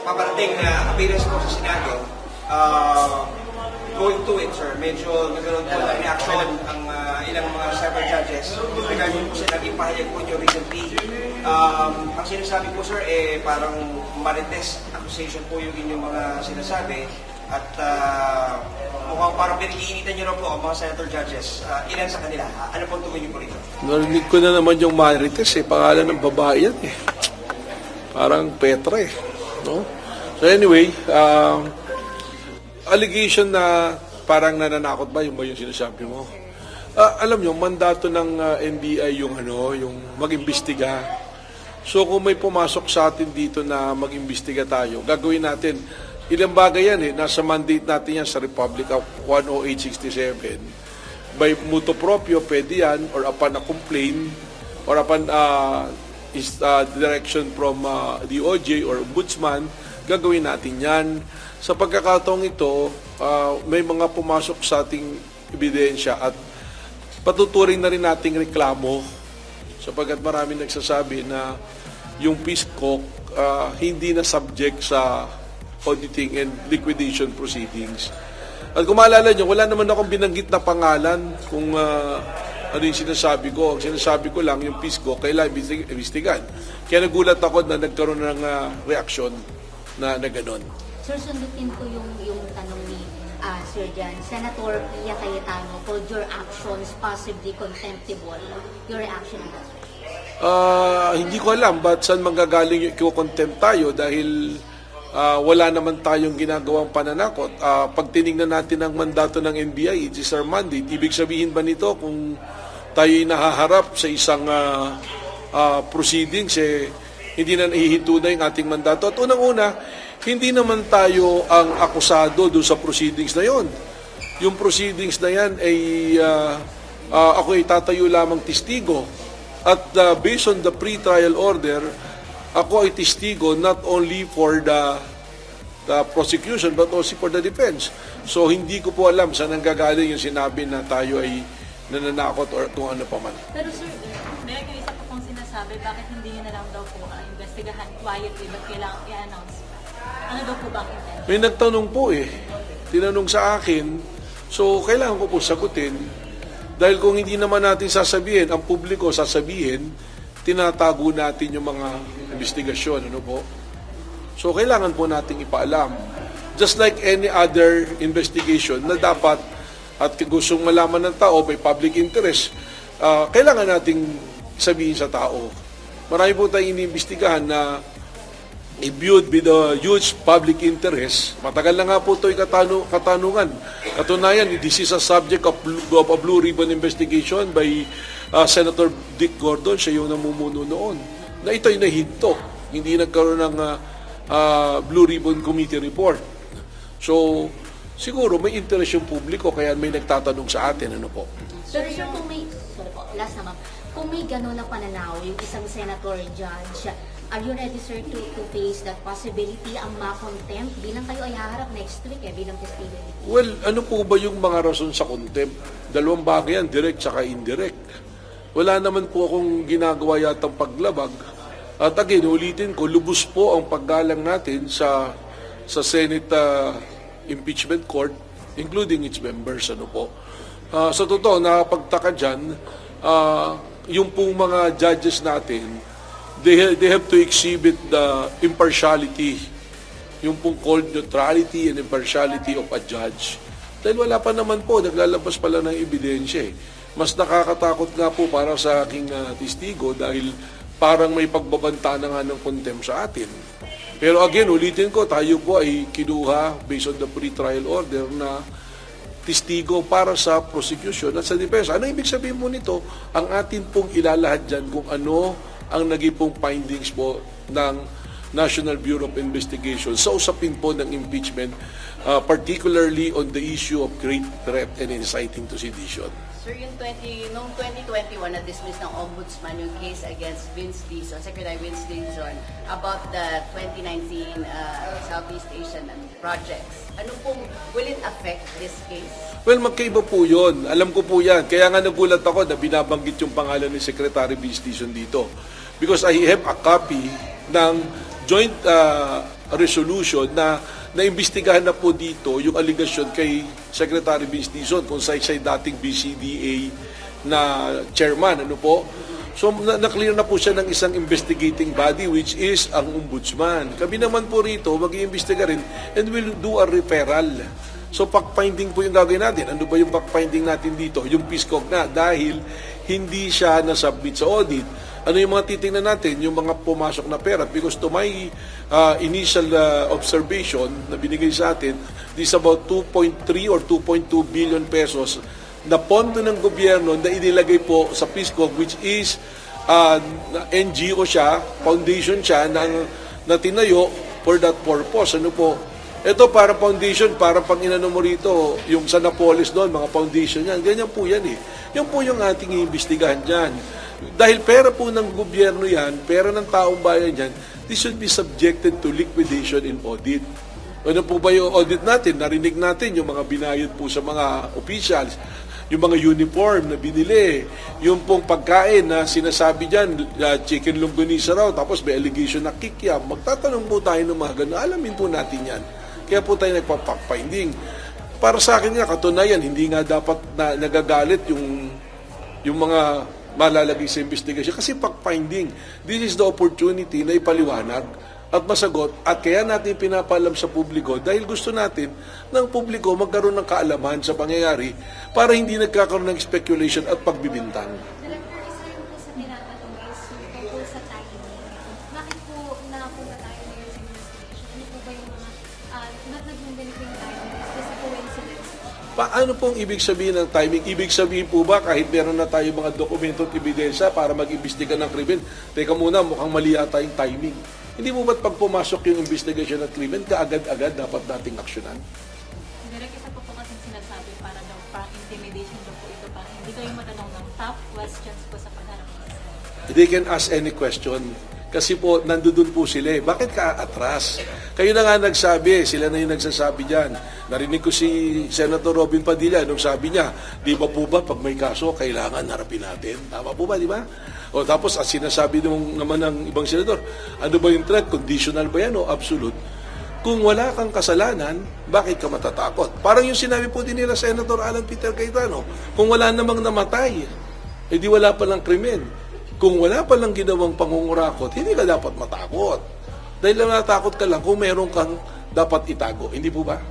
paparating na appearance po sa Senado, going to it, sir, medyo nagkaroon po ng reaction ang ilang mga cyber judges regarding po sa naging pahayag po nyo recently. Ang sinasabi po, sir, parang marites accusation po yung inyong mga sinasabi at mukhang parang pinag-iinitan nyo na po ang mga senator judges. Ilan sa kanila? Ano po tumingin po rito? Narinig ko na naman yung marites pangalan ng babae yan Parang Petra no? So anyway, allegation na parang nananakot ba yung sinasabi mo? Alam nyo, mandato ng NBI yung mag-imbestiga. So kung may pumasok sa atin dito na mag-imbestiga tayo, gagawin natin. Ilang bagay yan nasa mandate natin yan sa Republic Act 10867. By mutuo proprio, pwede yan, or upon a complaint, or upon direction from DOJ or Ombudsman, gagawin natin yan. Sa pagkakataong ito, may mga pumasok sa ating ebidensya at patuturing na rin nating reklamo sapagkat marami nagsasabi na yung PhilCoc hindi na subject sa auditing and liquidation proceedings. At kung maalala nyo, wala naman akong binanggit na pangalan kung ano yung sinasabi ko. Ang sinasabi ko lang, yung PhilCoc, kailangan imbestigan. Kaya nagulat ako na nagkaroon ng reaksyon na gano'n. Sir, sundutin ko yung tanong ni Sir Jan. Senator Pia Cayetano called your actions possibly contemptible. Your reaction on that? Hindi ko alam ba't saan manggagaling yung i-contempt tayo dahil wala naman tayong ginagawang pananakot. Pag tinignan natin ang mandato ng NBI, it is our mandate. Ibig sabihin ba nito kung tayo'y nahaharap sa isang proceedings, hindi na nahihinto na yung ating mandato? At unang-una, hindi naman tayo ang akusado doon sa proceedings na yon. Yung proceedings na yan ay ako ay tatayo lamang testigo. At based on the pre-trial order, ako ay testigo not only for the prosecution but also for the defense. So hindi ko po alam saan nanggagaling yung sinabi na tayo ay nananakot or kung ano pa man. Pero sir, meron yung isa po pong sinasabi, bakit hindi nyo na lang daw po investigahan quietly, ba't kailangan i-announce? Ano daw po ba ang intention? May nagtanong po tinanong sa akin, so kailangan ko po sagutin. Dahil kung hindi naman natin sasabihin, ang publiko sasabihin, tinatago natin yung mga investigasyon, ano po? So kailangan po nating ipaalam. Just like any other investigation na dapat at gustong malaman ng tao, may public interest, kailangan nating sabihin sa tao. Marami po tayong iniimbestigahan na imbued with a huge public interest. Matagal na nga po ito katanungan. Katunayan, this is a subject of a Blue Ribbon investigation by Senator Dick Gordon. Siya yung namumuno noon. Na ito'y nahinto. Hindi nagkaroon ng Blue Ribbon Committee report. So, siguro may interest yung publiko kaya may nagtatanong sa atin. Ano po? Pero sir, kung may, sorry po, last naman, kung may gano'n na pananaw, yung isang senator judge, are you ready, sir, to face that possibility ang ma-contempt bilang kayo ay haharap next week bilang testigo? Well, ano po ba yung mga rason sa contempt? Dalawang bagay yan, direct saka indirect. Wala naman po akong ginagawa yatang paglabag. At again, ulitin ko, lubos po ang paggalang natin sa Senate Impeachment Court, including its members. Ano po. Sa totoo, nakapagtaka dyan, yung pong mga judges natin, they have to exhibit the impartiality, yung pong called neutrality and impartiality of a judge. Dahil wala pa naman po, naglalabas pala ng ebidensya. Mas nakakatakot nga po para sa aking testigo dahil parang may pagbabanta na nga ng contempt sa atin. Pero again, ulitin ko, tayo po ay kinuha based on the pre-trial order na testigo para sa prosecution at sa defense. Ano ibig sabihin mo nito? Ang atin pong ilalahad dyan kung ano ang naging pong findings po ng National Bureau of Investigation sa usapin po ng impeachment, particularly on the issue of great threat and inciting to sedition. Sir, noong 2021 na-dismiss ng Ombudsman yung case against Vince Dizon, Secretary Vince Dizon, about the 2019 Southeast Asian projects. Ano pong, will it affect this case? Well, magkaiba po yun. Alam ko po yan. Kaya nga nagulat ako na binabanggit yung pangalan ni Secretary Vince Dizon dito. Because I have a copy ng joint resolution na naimbestigahan na po dito yung aligasyon kay Secretary Vince Dizon kung siya dating BCDA na chairman, ano po. So na-clear na po siya ng isang investigating body which is ang Ombudsman. Kami naman po rito mag-iimbestiga rin and will do a referral. So fact-finding po yung gagawin natin. Ano ba yung fact-finding natin dito? Yung PISCOG na dahil hindi siya nasubmit sa audit. Ano yung mga titingnan natin? Yung mga pumasok na pera. Because to my initial observation na binigay sa atin, this is about 2.3 or 2.2 billion pesos na pondo ng gobyerno na inilagay po sa PISCOG which is NGO siya, foundation siya na tinayo for that purpose. Ano po? Ito para foundation, para pang inano mo rito, yung sa Napoles doon, mga foundation yan. Ganyan po yan eh. Yan po yung ating iimbestigahan dyan. Dahil pera po ng gobyerno yan, pera ng taong bayan yan, this should be subjected to liquidation in audit. Ano po ba yung audit natin? Narinig natin yung mga binayad po sa mga officials, yung mga uniform na binili, yung pong pagkain na sinasabi dyan, chicken longganisa raw, tapos may allegation na kikiam. Magtatanong po tayo ng mga gano'n. Alamin po natin yan. Kaya po tayo nagpa-fact-finding. Para sa akin nga, katunayan, hindi nga dapat na nagagalit yung mga malalagay sa investigation. Kasi fact-finding, this is the opportunity na ipaliwanag at masagot, at kaya natin pinapalam sa publiko dahil gusto natin ng publiko magkaroon ng kaalaman sa pangyayari para hindi nagkakaroon ng speculation at pagbibintang. Director, isa rin po sa tinatanong is yung tungkol sa timing. Bakit po napunta tayo ngayon sa investigation? Ano po ba yung mga naging ganito yung timing? Is this a coincidence? Paano pong ibig sabihin ng timing? Ibig sabihin po ba kahit meron na tayo mga dokumento at ebidensya para mag-imbestiga ng krimen? Teka muna, mukhang mali ata yung timing. Hindi mo ba't pag pumasok yung investigation at krimen, kaagad-agad dapat nating aksyonan? Direk, isa po kasi sinasabi para daw parang intimidation daw po ito. Parang hindi kayo matanong ng top questions po sa pagharap ng They can ask any question. Kasi po, nandoon po sila eh. Bakit ka atras? Kayo na nga nagsabi, sila na yung nagsasabi dyan. Narinig ko si Senator Robin Padilla nung sabi niya, di ba po ba pag may kaso, kailangan harapin natin? Tama po ba, di ba? O tapos, at sinasabi naman ng ibang senador, ano ba yung threat? Conditional ba yan o absolute? Kung wala kang kasalanan, bakit ka matatakot? Parang yung sinabi po din nila Senator Alan Peter Cayetano, kung wala namang namatay, di wala palang krimen. Kung wala palang ginawang pangungurakot, hindi ka dapat matakot. Dahil lang natakot ka lang kung meron kang dapat itago. Hindi po ba?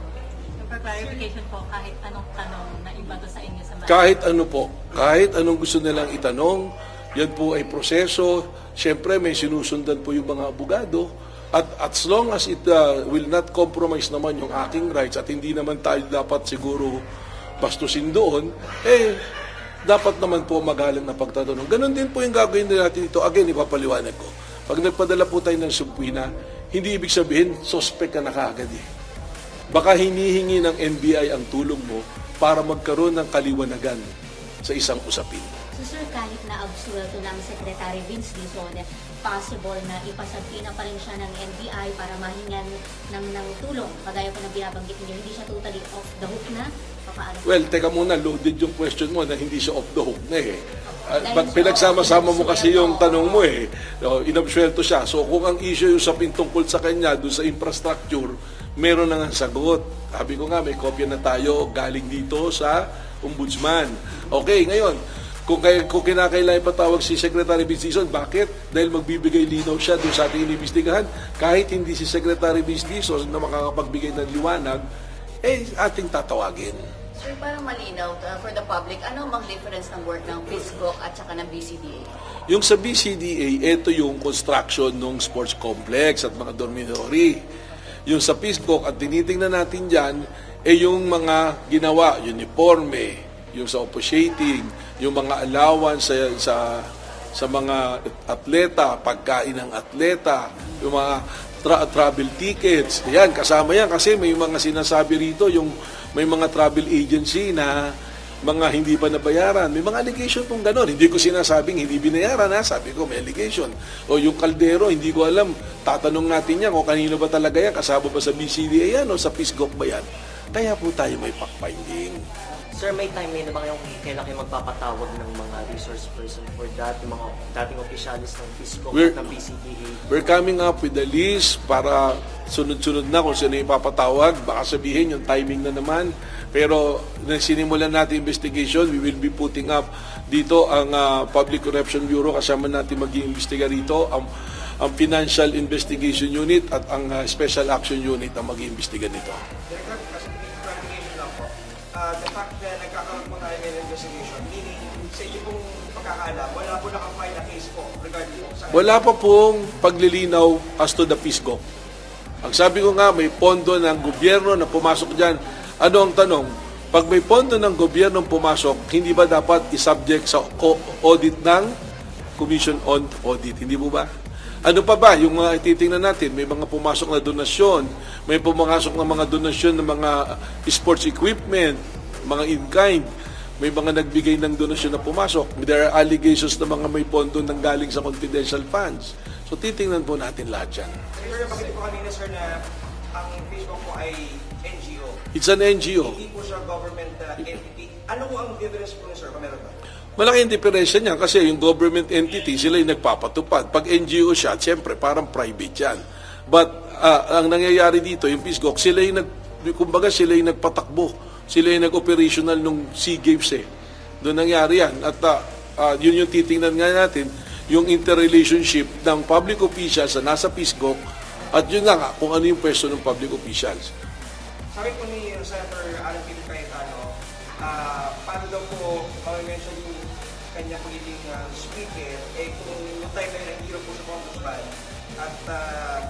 For clarification po, kahit anong tanong na iba to sa inyo sa bahay. Kahit ano po, kahit anong gusto nilang itanong, yan po ay proseso. Siyempre, may sinusundan po yung mga abogado. At as long as it will not compromise naman yung aking rights at hindi naman tayo dapat siguro bastusin doon, dapat naman po magalang na pagtatanong. Ganon din po yung gagawin natin dito. Again, ipapaliwanag ko. Pag nagpadala po tayo ng subpoena, hindi ibig sabihin, suspect ka na kaagad eh. Baka hinihingi ng NBI ang tulong mo para magkaroon ng kaliwanagan sa isang usapin. So sir, kahit na absuelto ng Secretary Vince Dizon, possible na ipasabina pa rin siya ng NBI para mahingan ng tulong. Kagaya po na binabanggit niyo, hindi siya totally off the hook na. Paano? Well, teka muna, loaded yung question mo na hindi siya off the hook na eh. Pinagsama-sama mo kasi yung tanong mo eh. Inabsuelto siya. So kung ang issue yung sa tungkol sa kanya, doon sa infrastructure, meron na nga sagot. Sabi ko nga, may kopya na tayo galing dito sa Ombudsman. Okay, ngayon, kung kinakailangan ipatawag si Secretary Vince Dizon, bakit? Dahil magbibigay linaw siya doon sa ating inimbestigahan. Kahit hindi si Secretary Vince Dizon na makakapagbigay ng liwanag, ating tatawagin. Sir, parang malinaw for the public, ano mang difference ng work ng PISCOG at saka ng BCDA? Yung sa BCDA, ito yung construction ng sports complex at mga dormitory. Yung sa PISCOG, at tinitingnan natin dyan, yung mga ginawa, uniforme, yung sa officiating, yung mga allowance sa mga atleta, pagkain ng atleta, yung mga travel tickets. Yan, kasama yan kasi may mga sinasabi rito, yung may mga travel agency na mga hindi pa nabayaran. May mga allegation pong gano'n. Hindi ko sinasabing hindi binayaran, ha? Sabi ko may allegation. O yung kaldero, hindi ko alam. Tatanong natin yan kung kanino ba talaga yan. Kasama ba sa BCDA yan o sa PISCOG ba yan? Kaya po tayo may fact-finding. Sir, may timeline na ba kayong kailan kayo magpapatawag ng mga resource person for that, yung mga dating opisyalis ng PISCO We're- at ng PCPA? We're coming up with a list para sunod-sunod na kung sino yung ipapatawag. Baka sabihin yung timing na naman. Pero nang sinimulan natin investigation, we will be putting up dito ang Public Corruption Bureau. Kasama natin mag-iimbestiga rito. Ang Financial Investigation Unit at ang Special Action Unit ang mag-iimbestiga nito. Director, kasi clarification lang po. The fact na nagkakaroon po tayo ng investigation, meaning sa inyo pong pagkakaalam, wala po nakafile na case po regarding po sa... Wala pa pong paglilinaw as to the PISCO. Ang sabi ko nga, may pondo ng gobyerno na pumasok dyan. Ano ang tanong? Pag may pondo ng gobyerno pumasok, hindi ba dapat isubject sa audit ng Commission on Audit? Hindi mo ba? Ano pa ba? Yung mga titingnan natin, may mga pumasok na donasyon, may pumasok na mga donasyon ng mga sports equipment, mga in-kind, may mga nagbigay ng donasyon na pumasok. There are allegations na mga may pondo nang galing sa confidential funds. So titingnan po natin lahat yan. Director, bakit po kanina sir na ang Facebook po ay NGO? It's an NGO. Hindi po siya government entity. Ano po ang difference po sir kung meron ba? Malaking diferensya niya kasi yung government entity, sila yung nagpapatupad. Pag NGO siya, siyempre parang private yan. But ang nangyayari dito, yung PISGOC, sila yung kumbaga sila yung nagpatakbo. Sila yung nag-operational nung SEA Games eh. Doon nangyari yan. At yun yung titingnan nga natin, yung interrelationship ng public officials na nasa PISGOC at yun nga kung ano yung pwesto ng public officials. Sabi po ni Senator Alan Philip Cayetano, paano daw po, mention yung kanya pagiging speaker, kung yung time na yun, po sa congressman, at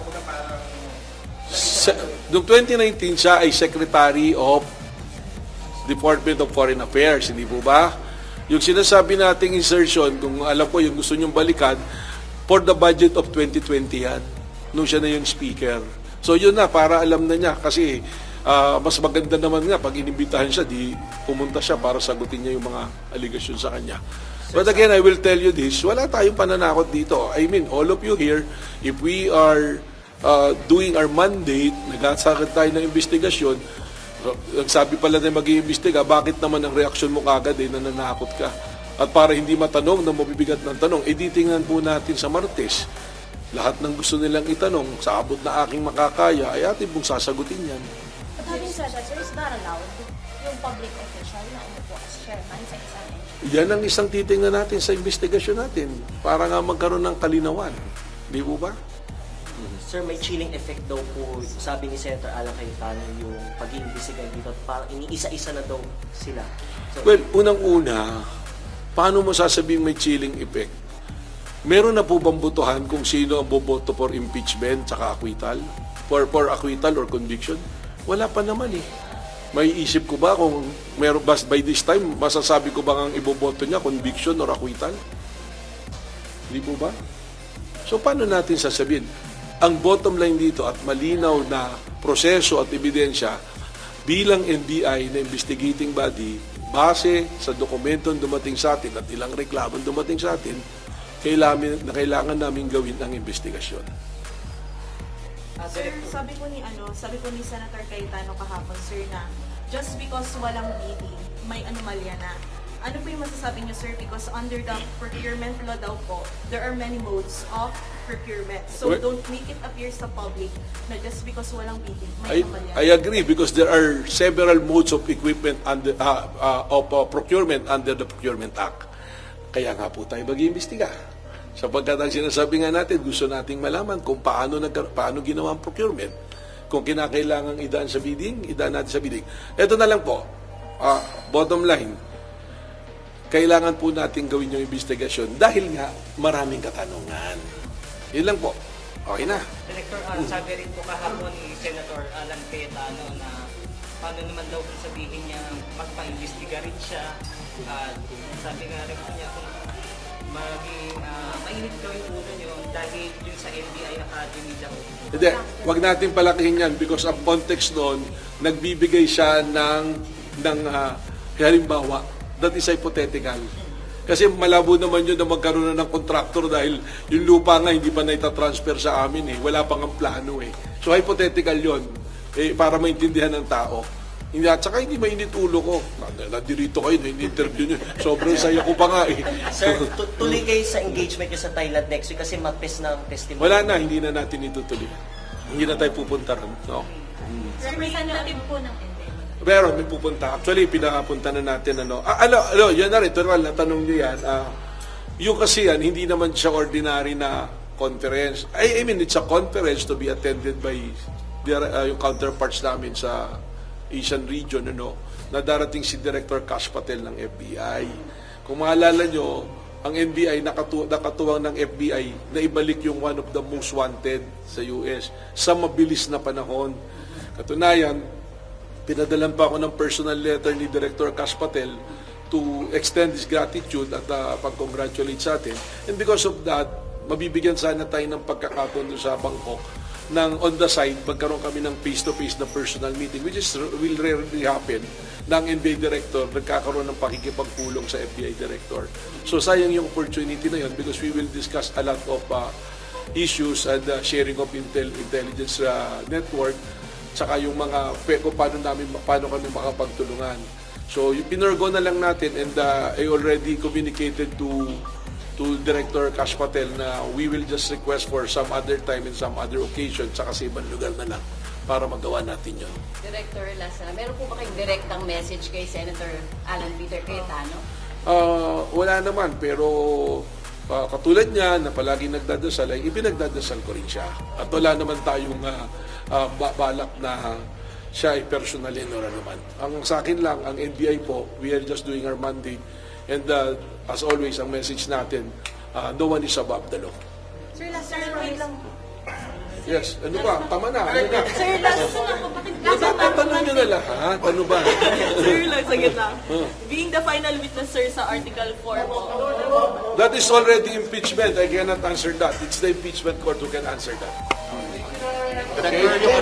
kumbaga parang... Noong 2019, siya ay Secretary of Department of Foreign Affairs, hindi po ba? Yung sinasabi nating insertion, kung alam ko yung gusto nyong balikan, for the budget of 2020 yan, nung siya na yung speaker. So yun na, para alam na niya, kasi mas maganda naman nga, pag inimbitahan siya, di pumunta siya para sagutin niya yung mga aligasyon sa kanya. But again, I will tell you this, wala tayong pananakot dito. I mean, all of you here, if we are doing our mandate, nagsasakit tayo ng investigasyon, nagsabi pala na mag-iimbestiga, bakit naman ang reaksyon mo kagad na nanakot ka? At para hindi matanong na mabibigat ng tanong, tingnan po natin sa Martes. Lahat ng gusto nilang itanong, sa abot na aking makakaya, ay atin pong sasagutin yan. But having said that, sir, is not allowed yung public official na umupo as chairman sa isang NGO? Yan ang isang titingnan natin sa investigasyon natin para nga magkaroon ng kalinawan. Di po ba? Sir, may chilling effect daw po, sabi ni Senator Alan Cayetano, yung pag-iimbestiga dito, parang iniisa-isa na daw sila. So, Well, unang-una, paano mo sasabihin may chilling effect? Meron na po bang botohan kung sino ang boboto for impeachment saka acquittal? For acquittal or conviction? Wala pa naman eh. May isip ko ba kung meron ba by this time, masasabi ko ba ang iboboto niya, conviction or acquittal? Hindi po ba? So paano natin sasabihin? Ang bottom line dito at malinaw na proseso at ebidensya bilang NBI na investigating body, base sa dokumentong dumating sa atin at ilang reklamong dumating sa atin, kailangan namin gawin ang investigasyon. Sir, sabi po ni Senator Cayetano kahapon, sir, na just because walang bidding, may anomalya na. Ano po yung masasabi niyo, sir? Because under the procurement law daw po, there are many modes of procurement. So Well, don't make it appear sa public na just because walang bidding, may anomalya. I agree because there are several modes of equipment under procurement under the Procurement Act. Kaya nga po tayo mag-iimbestiga. Sapagkat ang sinasabi nga natin, gusto nating malaman kung paano ginawa ang procurement. Kung kinakailangan idaan sa bidding, idaan natin sa bidding. Ito na lang po, bottom line, kailangan po natin gawin yung investigasyon dahil nga maraming katanungan. Yun lang po. Okay na. Director, sabi rin po kahapon ni Senator Alan Cayetano na paano naman daw kung sabihin niya magpa-investiga rin siya. Sabi nga rin po niya kung maging mainit daw yung ulo niyo dahil yun sa NBI Academy daw. Hindi, wag natin palakihin yan because ang context doon, nagbibigay siya ng halimbawa, that is hypothetical. Kasi malabo naman yun na magkaroon na ng contractor dahil yung lupa nga hindi pa naitatransfer sa amin eh. Wala pang ang plano eh. So hypothetical yun para maintindihan ng tao. Hindi, at saka hindi mainit ulo ko. Nadirito kayo, in-interview nyo. Sobrang saya ko pa nga eh. Sir, tuloy kayo sa engagement niyo sa Thailand next week kasi mapes na ang testimony. Wala na, hindi na natin itutuloy. Hindi na tayo pupunta ron. No? Representative po ng NDM. Pero may pupunta. Actually, pinapunta na natin yan na rin, total, natanong nyo yan. Yung kasi yan, hindi naman siya ordinary na conference. I mean, it's a conference to be attended by yung counterparts namin sa Asian region, na darating si Director Kash Patel ng FBI. Kung maalala nyo, ang NBI nakatuwang ng FBI na ibalik yung one of the most wanted sa US sa mabilis na panahon. Katunayan, pinadalan pa ako ng personal letter ni Director Kash Patel to extend his gratitude at pag-congratulate sa atin. And because of that, mabibigyan sana tayo ng pagkakataon sa Bangkok nang on the side, magkaroon kami ng face-to-face na personal meeting, which will rarely happen, ng NBA Director, nagkakaroon ng pakikipagpulong sa FBI Director. So sayang yung opportunity na yun because we will discuss a lot of issues and sharing of intelligence network, tsaka yung mga kung paano kami makapagtulungan. So yung pinurgo na lang natin, and I already communicated to Director Kash Patel na we will just request for some other time and some other occasion tsaka sa ibang lugar na lang para magawa natin yun. Director, last na, meron po ba kayong direktang message kay Senator Alan Peter Cayetano? Wala naman, pero katulad niya na palagi nagdadasal, ay ipinagdadasal ko rin siya. At wala naman tayong balak na siya ay personalin or naman. Ang sa akin lang, ang NBI po, we are just doing our mandate. And as always, ang message natin, no one is above the law. Sir, last lang. Yes, ano ba? Tama na. Ano na? Sir, last Tanong nyo na lahat. Ano ba? Sir, sagit lang. Being the final witness, sir, sa Article 4 po. That is already impeachment. I cannot answer that. It's the impeachment court who can answer that. Director, yung